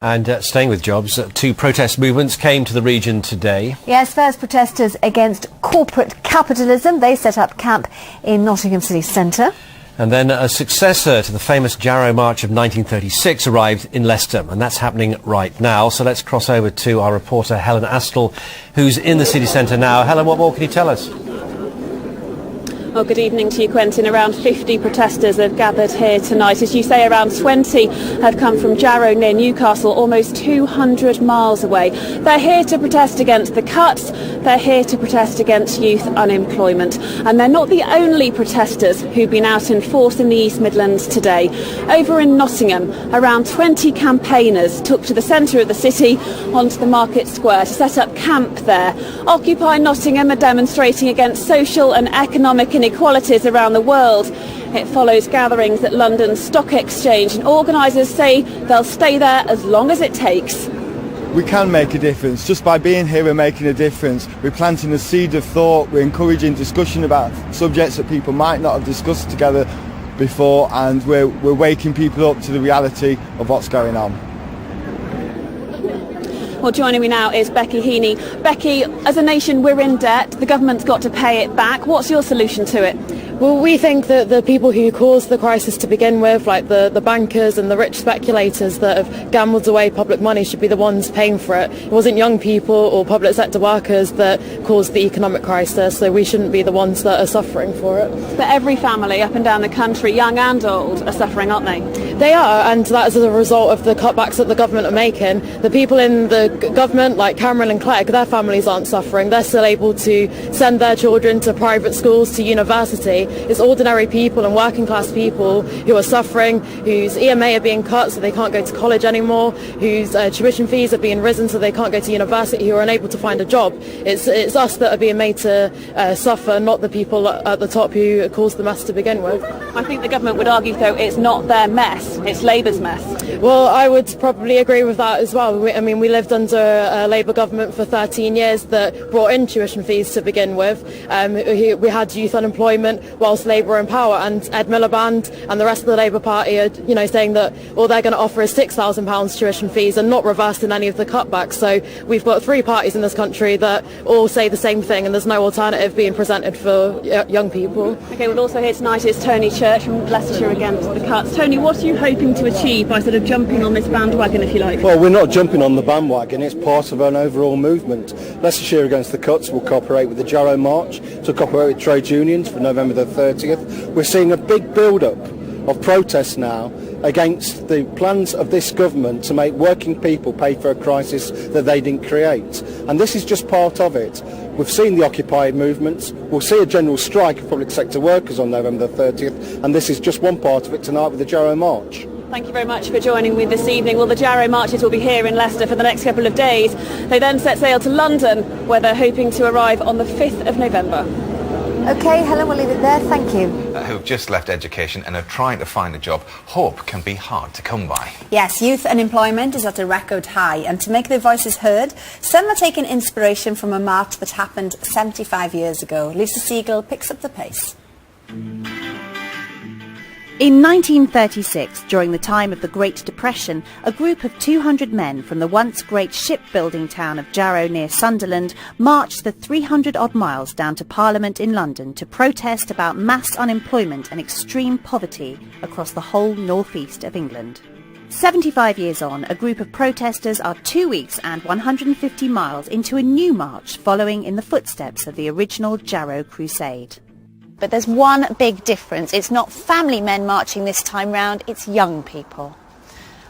And staying with jobs, two protest movements came to the region today. Yes, first protesters against corporate capitalism. They set up camp in Nottingham city centre. And then a successor to the famous Jarrow March of 1936 arrived in Leicester, and that's happening right now. So let's cross over to our reporter Helen Astle, who's in the city centre now. Helen, what more can you tell us? Well, good evening to you, Quentin. Around 50 protesters have gathered here tonight. As you say, around 20 have come from Jarrow near Newcastle, almost 200 miles away. They're here to protest against the cuts. They're here to protest against youth unemployment. And they're not the only protesters who've been out in force in the East Midlands today. Over in Nottingham, around 20 campaigners took to the centre of the city onto the market square to set up camp there. Occupy Nottingham are demonstrating against social and economic inequalities around the world. It follows gatherings at London's Stock Exchange, and organisers say they'll stay there as long as it takes. We can make a difference. Just by being here, we're making a difference. We're planting a seed of thought. We're encouraging discussion about subjects that people might not have discussed together before, and we're waking people up to the reality of what's going on. Well, joining me now is Becky Heaney. Becky, as a nation, we're in debt. The government's got to pay it back. What's your solution to it? Well, we think that the people who caused the crisis to begin with, like the bankers and the rich speculators that have gambled away public money, should be the ones paying for it. It wasn't young people or public sector workers that caused the economic crisis, so we shouldn't be the ones that are suffering for it. But every family up and down the country, young and old, are suffering, aren't they? They are, and that is as a result of the cutbacks that the government are making. The people in the government, like Cameron and Clegg, their families aren't suffering. They're still able to send their children to private schools, to university. It's ordinary people and working class people who are suffering, whose EMA are being cut so they can't go to college anymore, whose tuition fees are being risen so they can't go to university, who are unable to find a job. It's us that are being made to suffer, not the people at the top who caused the mess to begin with. I think the government would argue, though, it's not their mess, it's Labour's mess. Well, I would probably agree with that as well. We lived under a Labour government for 13 years that brought in tuition fees to begin with. We had youth unemployment whilst Labour were in power, and Ed Miliband and the rest of the Labour Party are saying that all they're going to offer is £6,000 tuition fees and not reversing any of the cutbacks. So we've got three parties in this country that all say the same thing, and there's no alternative being presented for young people. OK, well, also here tonight is Tony Church from Leicestershire against the cuts. Tony, what are you hoping to achieve by sort of jumping on this bandwagon, if you like? Well, we're not jumping on the bandwagon, it's part of an overall movement. Leicestershire against the cuts will cooperate with the Jarrow March, to cooperate with trade unions for November the 30th. We're seeing a big build-up of protests now against the plans of this government to make working people pay for a crisis that they didn't create. And this is just part of it. We've seen the Occupy movements. We'll see a general strike of public sector workers on November the 30th, and this is just one part of it tonight with the Jarrow March. Thank you very much for joining me this evening. Well, the Jarrow Marches will be here in Leicester for the next couple of days. They then set sail to London, where they're hoping to arrive on the 5th of November. OK, Helen, we'll leave it there. Thank you. Who've just left education and are trying to find a job. Hope can be hard to come by. Yes, youth unemployment is at a record high, and to make their voices heard, some are taking inspiration from a march that happened 75 years ago. Lisa Siegel picks up the pace. In 1936, during the time of the Great Depression, a group of 200 men from the once great shipbuilding town of Jarrow near Sunderland marched the 300-odd miles down to Parliament in London to protest about mass unemployment and extreme poverty across the whole northeast of England. 75 years on, a group of protesters are 2 weeks and 150 miles into a new march following in the footsteps of the original Jarrow Crusade. But there's one big difference. It's not family men marching this time round, it's young people.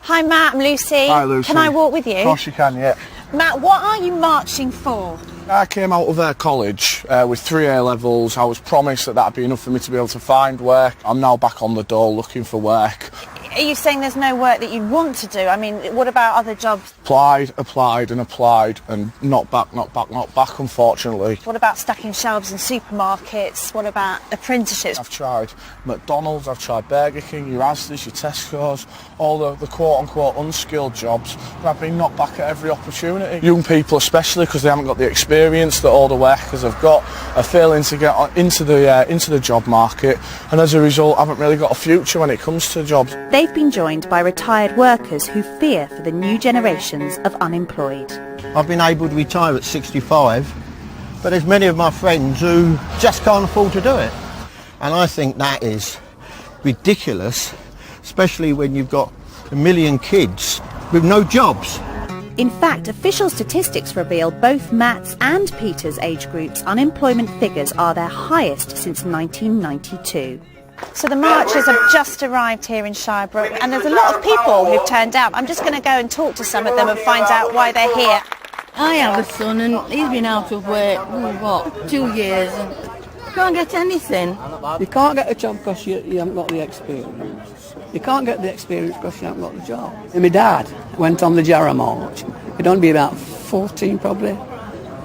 Hi Matt, I'm Lucy. Hi Lucy. Can I walk with you? Of course you can, yeah. Matt, what are you marching for? I came out of college with 3 A-levels. I was promised that that'd be enough for me to be able to find work. I'm now back on the dole looking for work. Are you saying there's no work that you want to do? I mean, what about other jobs? Applied and not back, unfortunately. What about stacking shelves in supermarkets? What about apprenticeships? I've tried McDonald's, I've tried Burger King, your Asda's, your Tesco's, all the quote-unquote unskilled jobs, and I've been knocked back at every opportunity. Young people especially, because they haven't got the experience that older workers have got, are failing to get into the job market, and as a result haven't really got a future when it comes to jobs. They they've been joined by retired workers who fear for the new generations of unemployed. I've been able to retire at 65, but there's many of my friends who just can't afford to do it. And I think that is ridiculous, especially when you've got 1 million kids with no jobs. In fact, official statistics reveal both Matt's and Peter's age groups' unemployment figures are their highest since 1992. So the marchers have just arrived here in Shirebrook, and there's a lot of people who've turned out. I'm just going to go and talk to some of them and find out why they're here. I have a son and he's been out of work, 2 years, and can't get anything. You can't get a job because you haven't got the experience. You can't get the experience because you haven't got the job. And my dad went on the Jarrow March. He'd only be about 14 probably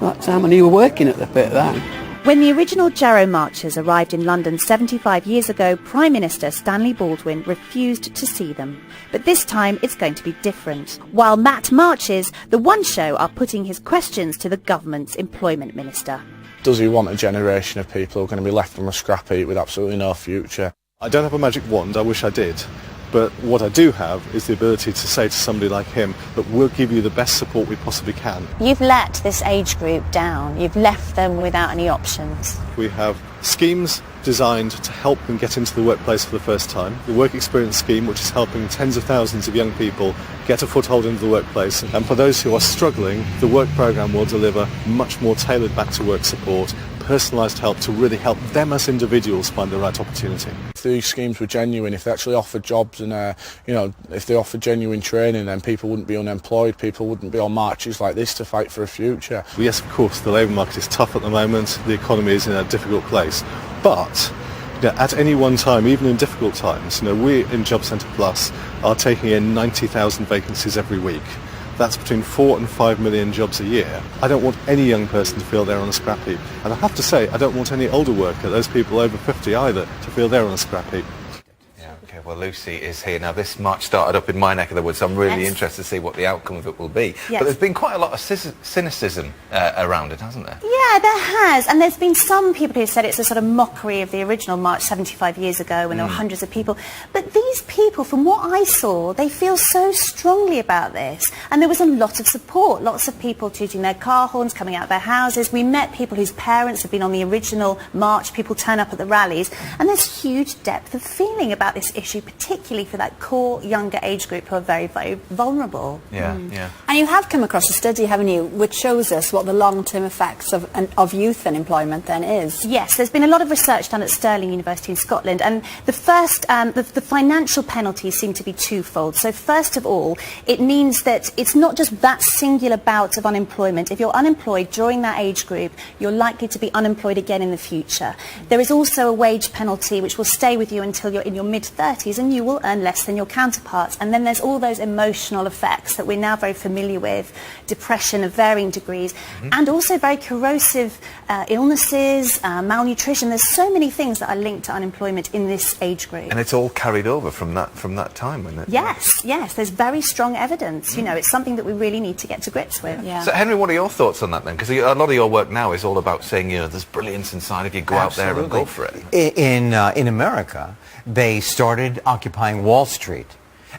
that time, and he was working at the pit then. When the original Jarrow marchers arrived in London 75 years ago, Prime Minister Stanley Baldwin refused to see them. But this time it's going to be different. While Matt marches, the One Show are putting his questions to the government's employment minister. Does he want a generation of people who are going to be left on a scrap heap with absolutely no future? I don't have a magic wand, I wish I did. But what I do have is the ability to say to somebody like him that we'll give you the best support we possibly can. You've let this age group down. You've left them without any options. We have schemes designed to help them get into the workplace for the first time. The Work Experience Scheme, which is helping tens of thousands of young people get a foothold into the workplace. And for those who are struggling, the work programme will deliver much more tailored back-to-work support, personalised help to really help them as individuals find the right opportunity. If these schemes were genuine, if they actually offered jobs and if they offered genuine training, then people wouldn't be unemployed, people wouldn't be on marches like this to fight for a future. Yes, of course, the labour market is tough at the moment, the economy is in a difficult place, but at any one time, even in difficult times, we in Job Centre Plus are taking in 90,000 vacancies every week. That's between 4 and 5 million jobs a year. I don't want any young person to feel they're on a scrap heap. And I have to say, I don't want any older worker, those people over 50 either, to feel they're on a scrap heap. Yeah, okay, well, Lucy is here. Now, this march started up in my neck of the woods, so I'm really interested to see what the outcome of it will be. Yes. But there's been quite a lot of cynicism around it, hasn't there? Yeah, there has. And there's been some people who said it's a sort of mockery of the original march 75 years ago when there were hundreds of people. But these people, from what I saw, they feel so strongly about this. And there was a lot of support, lots of people tooting their car horns, coming out of their houses. We met people whose parents have been on the original march. People turn up at the rallies. And there's huge depth of feeling about this issue, particularly for that core younger age group who are very, very vulnerable. Yeah, yeah. And you have come across a study, haven't you, which shows us what the long-term effects of youth unemployment then is? Yes, there's been a lot of research done at Stirling University in Scotland, and the first, the financial penalties seem to be twofold. So first of all, it means that it's not just that singular bout of unemployment. If you're unemployed during that age group, you're likely to be unemployed again in the future. There is also a wage penalty which will stay with you until you're in your mid-30s, and you will earn less than your counterparts. And then there's all those emotional effects that we're now very familiar with, depression of varying degrees, and also very corrosive illnesses, malnutrition. There's so many things that are linked to unemployment in this age group. And it's all carried over from that time, isn't it? Yes, yes, there's very strong evidence. You know, it's something that we really need to get to grips with. Yeah. So, Henry, what are your thoughts on that then? Because a lot of your work now is all about saying, there's brilliance inside if you go out there and go for it. In America, they started occupying Wall Street.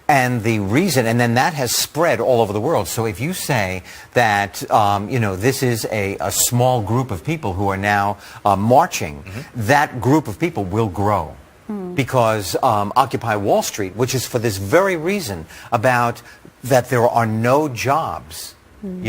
And the reason, and then that has spread all over the world. So if you say that, this is a small group of people who are now marching, that group of people will grow. Because Occupy Wall Street, which is for this very reason, about that there are no jobs, has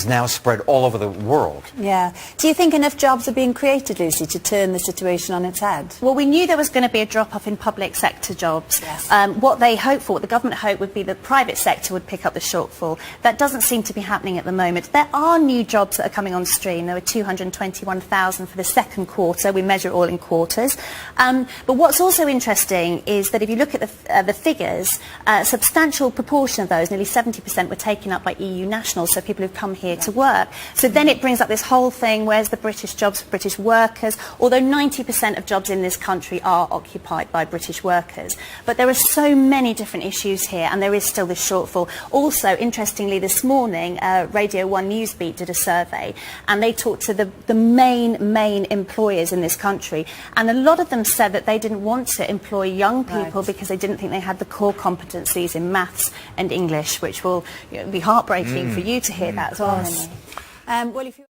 now spread all over the world. Yeah. Do you think enough jobs are being created, Lucy, to turn the situation on its head? Well, we knew there was going to be a drop-off in public sector jobs. Yes. What they hoped for, what the government hoped, would be the private sector would pick up the shortfall. That doesn't seem to be happening at the moment. There are new jobs that are coming on stream. There were 221,000 for the second quarter. We measure all in quarters. But what's also interesting is that if you look at the figures, a substantial proportion of those, nearly 70%, were taken up by EU nationals, so people who've come here to work. So then it brings up this whole thing, where's the British jobs for British workers? Although 90% of jobs in this country are occupied by British workers. But there are so many different issues here, and there is still this shortfall. Also, interestingly, this morning, Radio 1 Newsbeat did a survey, and they talked to the main employers in this country, and a lot of them said that they didn't want to employ young people because they didn't think they had the core competencies in maths and English, which will be heartbreaking for you to hear that as well. Well, if you